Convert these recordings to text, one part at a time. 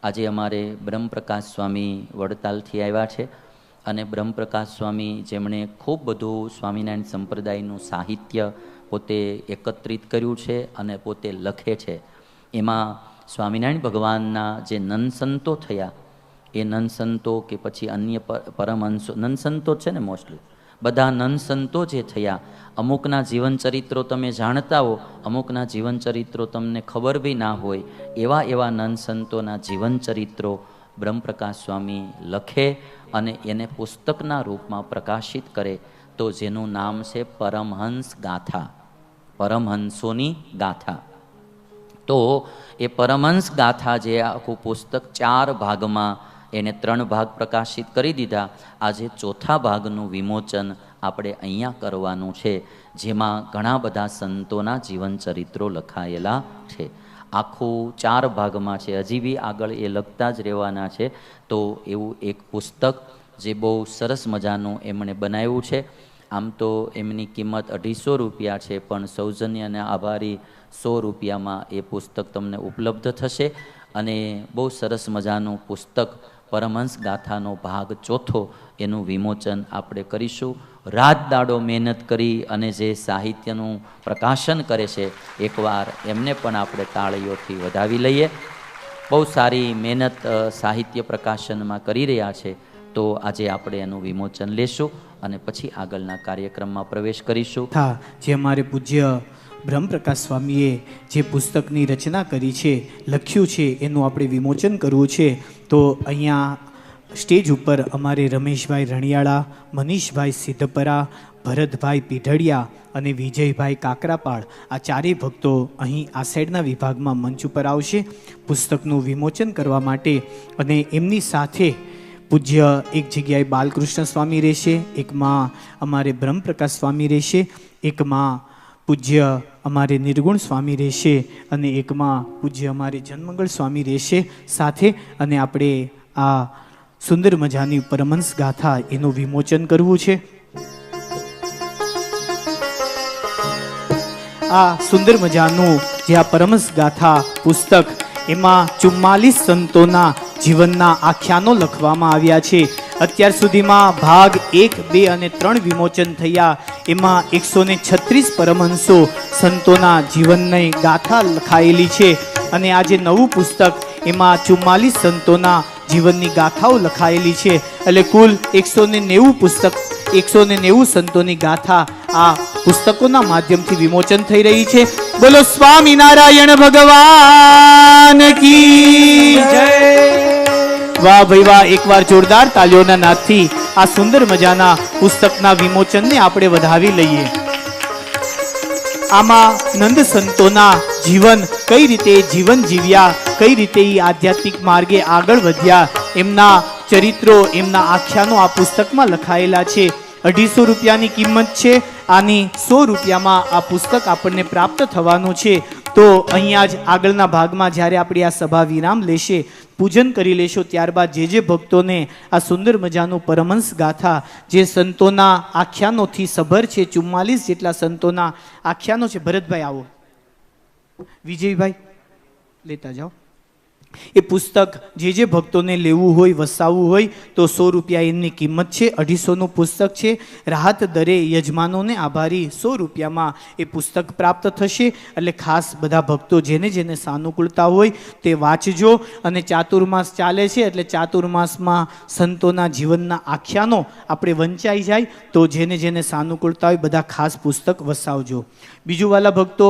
આજે અમારે બ્રહ્મપ્રકાશ સ્વામી વડતાલથી આવ્યા છે અને બ્રહ્મપ્રકાશ સ્વામી જેમણે ખૂબ બધું સ્વામિનારાયણ સંપ્રદાયનું સાહિત્ય પોતે એકત્રિત કર્યું છે અને પોતે લખે છે. એમાં સ્વામિનારાયણ ભગવાનના જે નનસંતો થયા એ નનસંતો કે પછી અન્ય પરમહંસો, નનસંતો છે ને મોસ્ટલી બધા નનસંતો જે થયા, અમુકના જીવનચરિત્રો તમે જાણતા હો, અમુકના જીવનચરિત્રો તમને ખબર બી ના હોય, એવા એવા નનસંતોના જીવનચરિત્રો બ્રહ્મપ્રકાશ સ્વામી લખે અને એને પુસ્તકના રૂપમાં પ્રકાશિત કરે. તો જેનું નામ છે પરમહંસ ગાથા, પરમહંસોની ગાથા. તો એ પરમહંસ ગાથા જે આખું પુસ્તક 4 ભાગમાં, એને 3 ભાગ પ્રકાશિત કરી દીધા. આજે 4થા ભાગનું વિમોચન આપણે અહીંયા કરવાનું છે, જેમાં ઘણા બધા સંતોના જીવનચરિત્રો લખાયેલા છે. આખું 4 ભાગમાં છે, હજી બી આગળ એ લખતા જ રહેવાના છે. તો એવું એક પુસ્તક જે બહુ સરસ મજાનું એમણે બનાવ્યું છે. આમ તો એમની કિંમત 250 રૂપિયા છે, પણ સૌજન્ય અને આભારી 100 રૂપિયામાં એ પુસ્તક તમને ઉપલબ્ધ થશે. અને બહુ સરસ મજાનું પુસ્તક પરમહંસ ગાથાનો ભાગ 4થો એનું વિમોચન આપણે કરીશું. રાત દાડો મહેનત કરી અને જે સાહિત્યનું પ્રકાશન કરે છે, એકવાર એમને પણ આપણે તાળીઓથી વધાવી લઈએ. બહુ સારી મહેનત સાહિત્ય પ્રકાશનમાં કરી રહ્યા છે. તો આજે આપણે એનું વિમોચન લેશું અને પછી આગળના કાર્યક્રમમાં પ્રવેશ કરીશું. જે અમારે પૂજ્ય બ્રહ્મપ્રકાશ સ્વામીએ જે પુસ્તકની રચના કરી છે, લખ્યું છે, એનું આપણે વિમોચન કરવું છે. તો અહીંયા સ્ટેજ ઉપર અમારે રમેશભાઈ રણિયાળા, મનીષભાઈ સિદ્ધપરા, ભરતભાઈ પીઢડિયા અને વિજયભાઈ કાકરાપાળ, આ 4 ભક્તો અહીં આ સાઈડના વિભાગમાં મંચ ઉપર આવશે પુસ્તકનું વિમોચન કરવા માટે. અને એમની સાથે પૂજ્ય એક જગ્યાએ બાલકૃષ્ણ સ્વામી રહેશે, એકમાં અમારે બ્રહ્મપ્રકાશ સ્વામી રહેશે, એકમાં પૂજ્ય અમારે નિર્ગુણ સ્વામી રહેશે અને એકમાં પૂજ્ય અમારે જનમંગળ સ્વામી રહેશે સાથે. અને આપણે આ સુંદર મજાની પરમહંસ ગાથા એનું વિમોચન કરવું છે. આ સુંદર મજાનું જે આ પરમહંસ ગાથા પુસ્તક, એમાં 44 સંતોના જીવનના આખ્યાનો લખવામાં આવ્યા છે. અત્યાર સુધીમાં ભાગ 1, 2 અને 3 વિમોચન થયા. એમાં 136 પરમહંસો સંતોના જીવનની ગાથા લખાયેલી છે. અને આ જે નવું પુસ્તક, એમાં 44 સંતોના જીવનની ગાથાઓ લખાયેલી છે. એટલે કુલ 190 પુસ્તક, 190 સંતોની ગાથા આ પુસ્તકોના માધ્યમથી વિમોચન થઈ રહી છે. બોલો સ્વામિનારાયણ ભગવાન કી જય. વાહ ભાઈ વાહ, એકવાર જોરદાર તાલીઓના નાદથી આ સુંદર મજાના પુસ્તકના વિમોચનને આપણે વધાવી લઈએ. આમાં નંદ સંતોના જીવન, કઈ રીતે જીવન જીવ્યા, કઈ રીતે આધ્યાત્મિક માર્ગે આગળ વધ્યા, એમના ચરિત્રો, એમના આખ્યાનો આ પુસ્તકમાં લખાયેલા છે. 250 રૂપિયાની કિંમત છે. આની 100 રૂપિયામાં આ પુસ્તક આપણને પ્રાપ્ત થવાનું છે. તો અહીંયા જ આગળના ભાગમાં જ્યારે આપણી આ સભા વિરામ લેશે, પૂજન કરી લેશો, ત્યારબાદ જે ભક્તોને આ સુંદર મજાનું પરમહંસ ગાથા જે સંતોના આખ્યાનોથી સભર છે, 44 જેટલા સંતોના આખ્યાનો છે. ભરતભાઈ આવો, વિજયભાઈ લેતા જાઓ. એ પુસ્તક જે ભક્તોને લેવું હોય, વસાવવું હોય તો 100 રૂપિયા એમની કિંમત છે. 250નું પુસ્તક છે. રાહત દરે યજમાનોને આભારી 100 રૂપિયામાં એ પુસ્તક પ્રાપ્ત થશે. એટલે ખાસ બધા ભક્તો જેને સાનુકૂળતા હોય તે વાંચજો. અને ચાતુર્માસ ચાલે છે, એટલે ચાતુર્માસમાં સંતોના જીવનના આખ્યાનો આપણે વંચાઈ જાય. તો જેને સાનુકૂળતા હોય બધા ખાસ પુસ્તક વસાવજો. બીજું વાલા ભક્તો,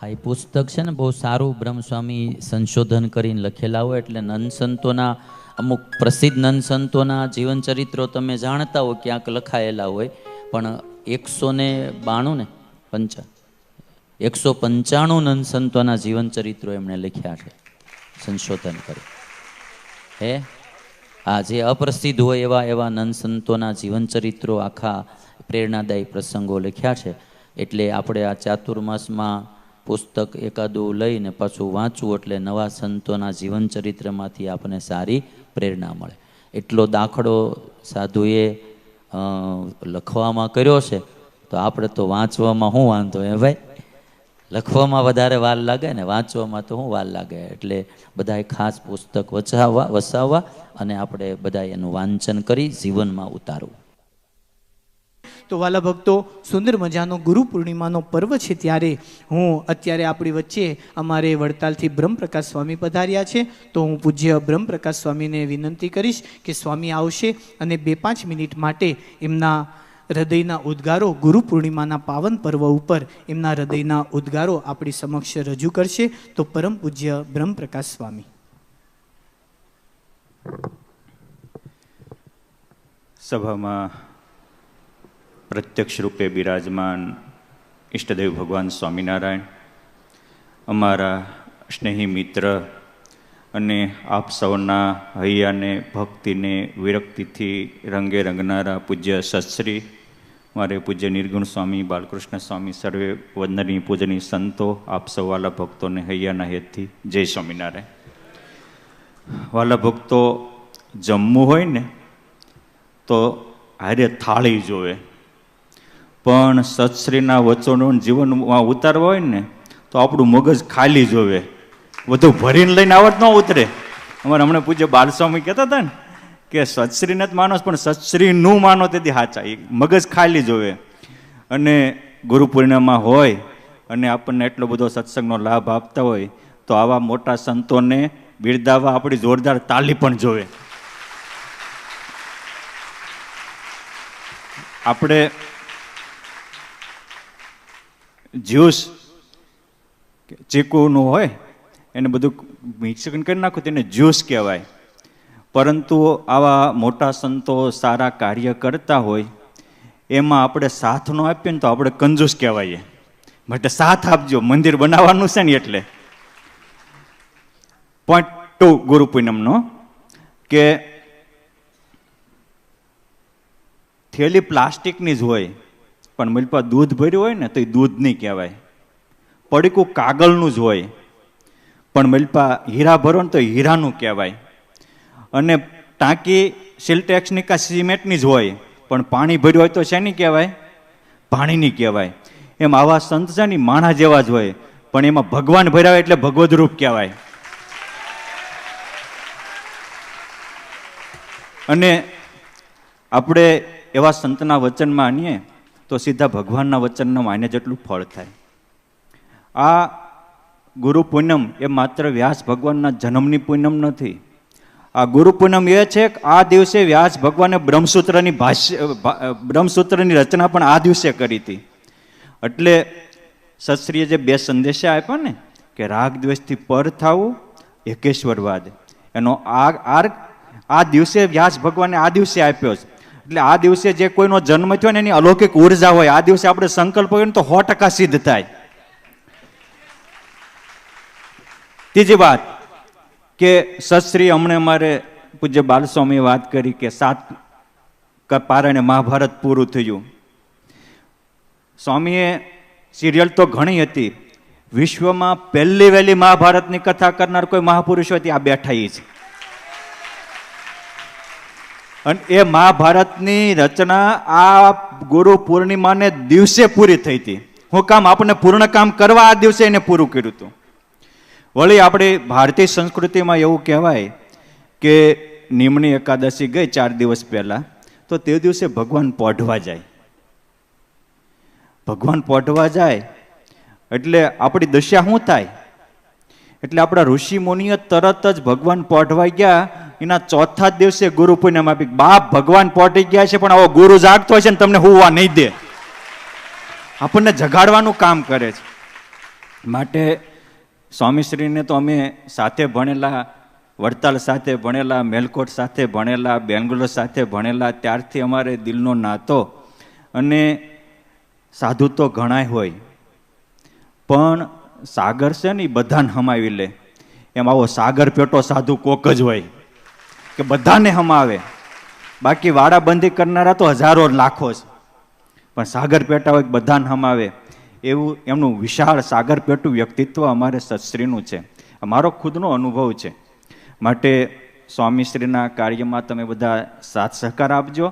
આ એ પુસ્તક છે ને બહુ સારું બ્રહ્મસ્વામી સંશોધન કરીને લખેલા હોય. એટલે નનસંતોના અમુક પ્રસિદ્ધ નનસંતોના જીવનચરિત્રો તમે જાણતા હો, ક્યાંક લખાયેલા હોય, પણ 195 નનસંતોના જીવનચરિત્રો એમણે લખ્યા છે, સંશોધન કરી. આ જે અપ્રસિદ્ધ હોય એવા નનસંતોના જીવનચરિત્રો, આખા પ્રેરણાદાયી પ્રસંગો લખ્યા છે. એટલે આપણે આ ચાતુર્માસમાં પુસ્તક એકાદું લઈને પાછું વાંચવું એટલે નવા સંતોના જીવનચરિત્રમાંથી આપણને સારી પ્રેરણા મળે. એટલો દાખલો સાધુએ લખવામાં કર્યો છે, તો આપણે તો વાંચવામાં શું વાંધો હે ભાઈ? લખવામાં વધારે વાર લાગે ને વાંચવામાં તો શું વાર લાગે, એટલે બધાએ ખાસ પુસ્તક વસાવવા અને આપણે બધા એનું વાંચન કરી જીવનમાં ઉતારવું. તો વાલા ભક્તો, સુંદર મજાનો ગુરુ પૂર્ણિમાનો પર્વ છે, ત્યારે હું અત્યારે આપણી વચ્ચે અમારે વડતાલથી બ્રહ્મપ્રકાશ સ્વામી પધાર્યા છે, તો હું પૂજ્ય બ્રહ્મપ્રકાશ સ્વામીને વિનંતી કરીશ કે સ્વામી આવશે અને 2-5 મિનિટ માટે એમના હૃદયના ઉદ્ગારો ગુરુ પૂર્ણિમાના પાવન પર્વ ઉપર એમના હૃદયના ઉદ્ગારો આપણી સમક્ષ રજૂ કરશે. તો પરમ પૂજ્ય બ્રહ્મપ્રકાશ સ્વામી. સભામાં પ્રત્યક્ષ રૂપે બિરાજમાન ઈષ્ટદેવ ભગવાન સ્વામિનારાયણ, અમારા સ્નેહી મિત્ર અને આપ સૌના હૈયાને ભક્તિને વિરક્તિથી રંગે રંગનારા પૂજ્ય સત્શ્રી મારે પૂજ્ય નિર્ગુણ સ્વામી, બાલકૃષ્ણ સ્વામી, સર્વે વંદનીય પૂજનીય સંતો, આપ સૌ વાલા ભક્તોને હૈયાના હેતથી જય સ્વામિનારાયણ. વાલા ભક્તો, જમવું હોય ને તો હારે થાળી જોવે, પણ સત્શ્રીના વચનો જીવનમાં ઉતારવા હોય ને તો આપણું મગજ ખાલી જોવે, બધું ભરીને લઈને આવત ન ઉતરે. અમારે હમણાં પૂજ્ય બાલસ્વામી કહેતા હતા ને કે સત્શ્રીને જ માનો, પણ સત્શ્રીનું માનો તેથી સાચા, મગજ ખાલી જોવે. અને ગુરુ પૂર્ણિમા હોય અને આપણને એટલો બધો સત્સંગનો લાભ આપતા હોય તો આવા મોટા સંતોને બિરદાવવા આપણી જોરદાર તાલી પણ જોવે. આપણે જ્યુસ ચીકુનું હોય એને બધું મિક્સ કરી નાખું તેને જ્યુસ કહેવાય, પરંતુ આવા મોટા સંતો સારા કાર્ય કરતા હોય એમાં આપણે સાથ ન આપીએ ને તો આપણે કંજૂસ કહેવાય. માટે સાથ આપજો, મંદિર બનાવવાનું છે ને એટલે. પોઈન્ટ 2 ગુરુ પૂનમનો કે થેલી પ્લાસ્ટિકની જ હોય પણ મલપા દૂધ ભર્યું હોય ને તો એ દૂધ નહીં કહેવાય. પડીકું કાગળનું જ હોય પણ મલપા હીરા ભરો ને તો હીરાનું કહેવાય. અને ટાંકી સિલ્ટેક્સની કા સિમેન્ટની જ હોય પણ પાણી ભર્યું હોય તો શેની કહેવાય? પાણીની કહેવાય. એમ આવા સંત છે ને માણા જેવા જ હોય પણ એમાં ભગવાન ભર્યા હોય એટલે ભગવદ રૂપ કહેવાય. અને આપણે એવા સંતના વચન માનીએ તો સીધા ભગવાનના વચનના માન્ય જેટલું ફળ થાય. આ ગુરુ પૂનમ એ માત્ર વ્યાસ ભગવાનના જન્મની પૂનમ નથી. આ ગુરુ પૂનમ એ છે કે આ દિવસે વ્યાસ ભગવાને બ્રહ્મસૂત્રની રચના પણ આ દિવસે કરી હતી. એટલે સત્શ્રીએ જે 2 સંદેશા આપ્યા ને કે રાગ દ્વેષથી પર થવું, એકેશ્વરવાદ, એનો આ દિવસે વ્યાસ ભગવાને આ દિવસે આપ્યો છે. એટલે આ દિવસે જે કોઈનો જન્મ થયો ને એની અલૌકિક ઉર્જા હોય, આ દિવસે આપણે સંકલ્પ હોય ને તો 100% સિદ્ધ થાય. ત્રીજી વાત કે સત્શ્રી હમણાં અમારે પૂજ્ય બાલસ્વામીએ વાત કરી કે 7 પારાયણે મહાભારત પૂરું થયું. સ્વામીએ સિરિયલ તો ઘણી હતી, વિશ્વમાં પહેલી વહેલી મહાભારતની કથા કરનાર કોઈ મહાપુરુષ હોય આ બેઠા છે. અને એ મહાભારતની રચના આ ગુરુ પૂર્ણિમાને દિવસે પૂરી થઈ હતી. હું કામ આપણને પૂર્ણ કામ કરવા આ દિવસે એને પૂરું કર્યું હતું. વળી આપણી ભારતીય સંસ્કૃતિમાં એવું કહેવાય કે નિમણી એકાદશી ગઈ 4 દિવસ પહેલા તો તે દિવસે ભગવાન પોઢવા જાય. ભગવાન પોઢવા જાય એટલે આપણી દશા શું થાય? એટલે આપણા ઋષિ મુનિઓ તરત જ ભગવાન પોઢવા ગયા એના 4થા દિવસે ગુરુ પૂનમ આપી. બાપ ભગવાન પોઢી ગયા છે પણ આવો ગુરુ જાગતો હોય છે ને તમને હુવા નહીં દે, આપણને જગાડવાનું કામ કરે છે. માટે સ્વામીશ્રીને તો અમે સાથે ભણેલા, વડતાલ સાથે ભણેલા, મેલકોટ સાથે ભણેલા, બેંગ્લોર સાથે ભણેલા, ત્યારથી અમારે દિલનો નાતો. અને સાધુ તો ઘણાય હોય પણ સાગર છે ને એ બધાને હમાવી લે. એમ આવો સાગર પેટો સાધુ કોક જ હોય કે બધાને હમાવે. બાકી વાડાબંધી કરનારા તો હજારો લાખો છે પણ સાગર પેટા હોય બધાને હમાવે. એવું એમનું વિશાળ સાગર પેટું વ્યક્તિત્વ અમારે સત્શ્રીનું છે. મારો ખુદનો અનુભવ છે. માટે સ્વામીશ્રીના કાર્યમાં તમે બધા સાથ સહકાર આપજો.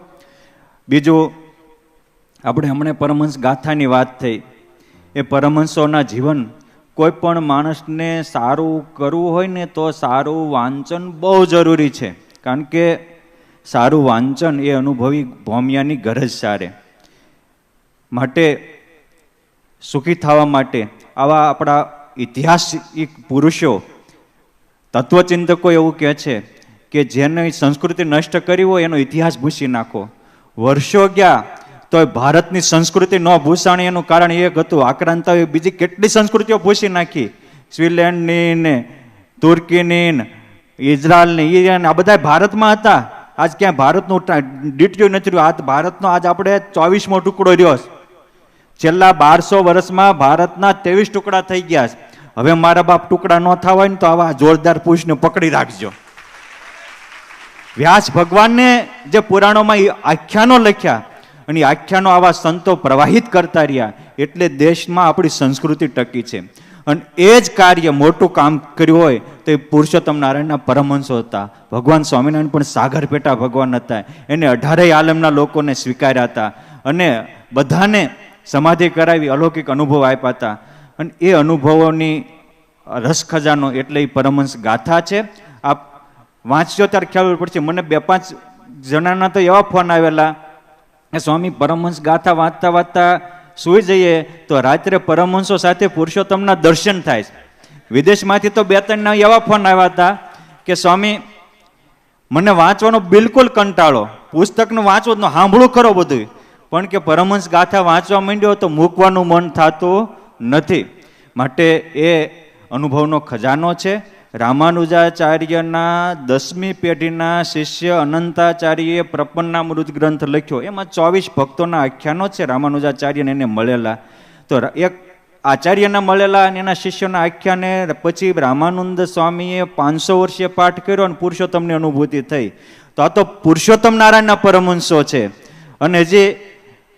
બીજું, આપણે હમણાં પરમહંસ ગાથાની વાત થઈ એ પરમહંસોના જીવન, કોઈ પણ માણસને સારું કરવું હોય ને તો સારું વાંચન બહુ જરૂરી છે, કારણ કે સારું વાંચન એ અનુભવી ભોમિયાની ગરજ સારે. માટે સુખી થવા માટે આવા આપણા ઇતિહાસિક પુરુષો, તત્વચિંતકો એવું કહે છે કે જેને સંસ્કૃતિ નષ્ટ કરી હોય એનો ઇતિહાસ ભૂસી નાખો. વર્ષો ગયા તો ભારતની સંસ્કૃતિ ન ભૂસાણી, એનું કારણ એક હતું, આક્રાંતાઓએ બીજી કેટલી સંસ્કૃતિઓ ભૂસી નાખી, સ્વિટ્ઝરલેન્ડની ને તુર્કીની ને ઇઝરાયલની, ઈરાન, આ બધા ભારતમાં હતા. આજ ક્યાંય ભારતનું ડીટ્યું નથી રહ્યું. આ ભારતનો આજ આપણે 24મો ટુકડો રહ્યો. છેલ્લા 1200 વર્ષમાં ભારતના 23 ટુકડા થઈ ગયા છે. હવે મારા બાપ ટુકડા ન થવા ને તો આવા જોરદાર પુરુષને પકડી રાખજો. વ્યાસ ભગવાનને જે પુરાણોમાં આખ્યાનો લખ્યા અને આખ્યાનો આવા સંતો પ્રવાહિત કરતા રહ્યા, એટલે દેશમાં આપણી સંસ્કૃતિ ટકી છે. અને એ જ કાર્ય મોટું કામ કર્યું હોય તો એ પુરુષોત્તમ નારાયણના પરમહંસો હતા. ભગવાન સ્વામિનારાયણ પણ સાગર પેટા ભગવાન હતા. એને 18 આલમના લોકોને સ્વીકાર્યા હતા અને બધાને સમાધિ કરાવી અલૌકિક અનુભવ આપ્યા હતા. અને એ અનુભવોની રસ ખજાનો એટલે એ પરમહંસ ગાથા છે. આપ વાંચજો ત્યારે ખ્યાલ પડશે. મને 2-5 જણાના તો એવા ફોન આવેલા કે સ્વામી પરમહંસ ગાથા વાંચતા વાંચતા સૂઈ જઈએ તો રાત્રે પરમહંસો સાથે પુરુષોત્તમના દર્શન થાય. વિદેશમાંથી તો 2-3 એવા ફોન આવ્યા હતા કે સ્વામી મને વાંચવાનો બિલકુલ કંટાળો, પુસ્તકનું વાંચવું તો સાંભળું ખરો બધું, પણ કે પરમહંસ ગાથા વાંચવા માંડ્યો તો મૂકવાનું મન થતું નથી. માટે એ અનુભવનો ખજાનો છે. રામાનુજાચાર્યના 10મી પેઢીના શિષ્ય અનંતાચાર્યએ પ્રપન્નામૃત ગ્રંથ લખ્યો. એમાં 24 ભક્તોના આખ્યાનો છે રામાનુજાચાર્યને એને મળેલા. તો એક આચાર્યના મળેલા અને એના શિષ્યોના આખ્યાને પછી રામાનંદ સ્વામીએ 500 વર્ષે પાઠ કર્યો અને પુરુષોત્તમની અનુભૂતિ થઈ. તો આ તો પુરુષોત્તમ નારાયણના પરમહંસો છે. અને જે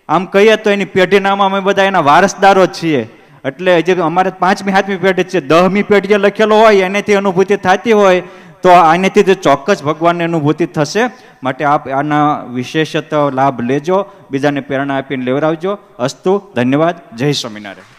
આમ કહીએ તો એની પેઢીનામાં અમે બધા એના વારસદારો જ છીએ. એટલે જે અમારે 5મી 7મી પેઢી છે, 10મી પેઢીએ લખેલો હોય એનેથી અનુભૂતિ થતી હોય તો આનેથી ચોક્કસ ભગવાનની અનુભૂતિ થશે. માટે આપ આના વિશેષત લાભ લેજો, બીજાને પ્રેરણા આપીને લેવડાવજો. અસ્તુ, ધન્યવાદ. જય સ્વામિનારાયણ.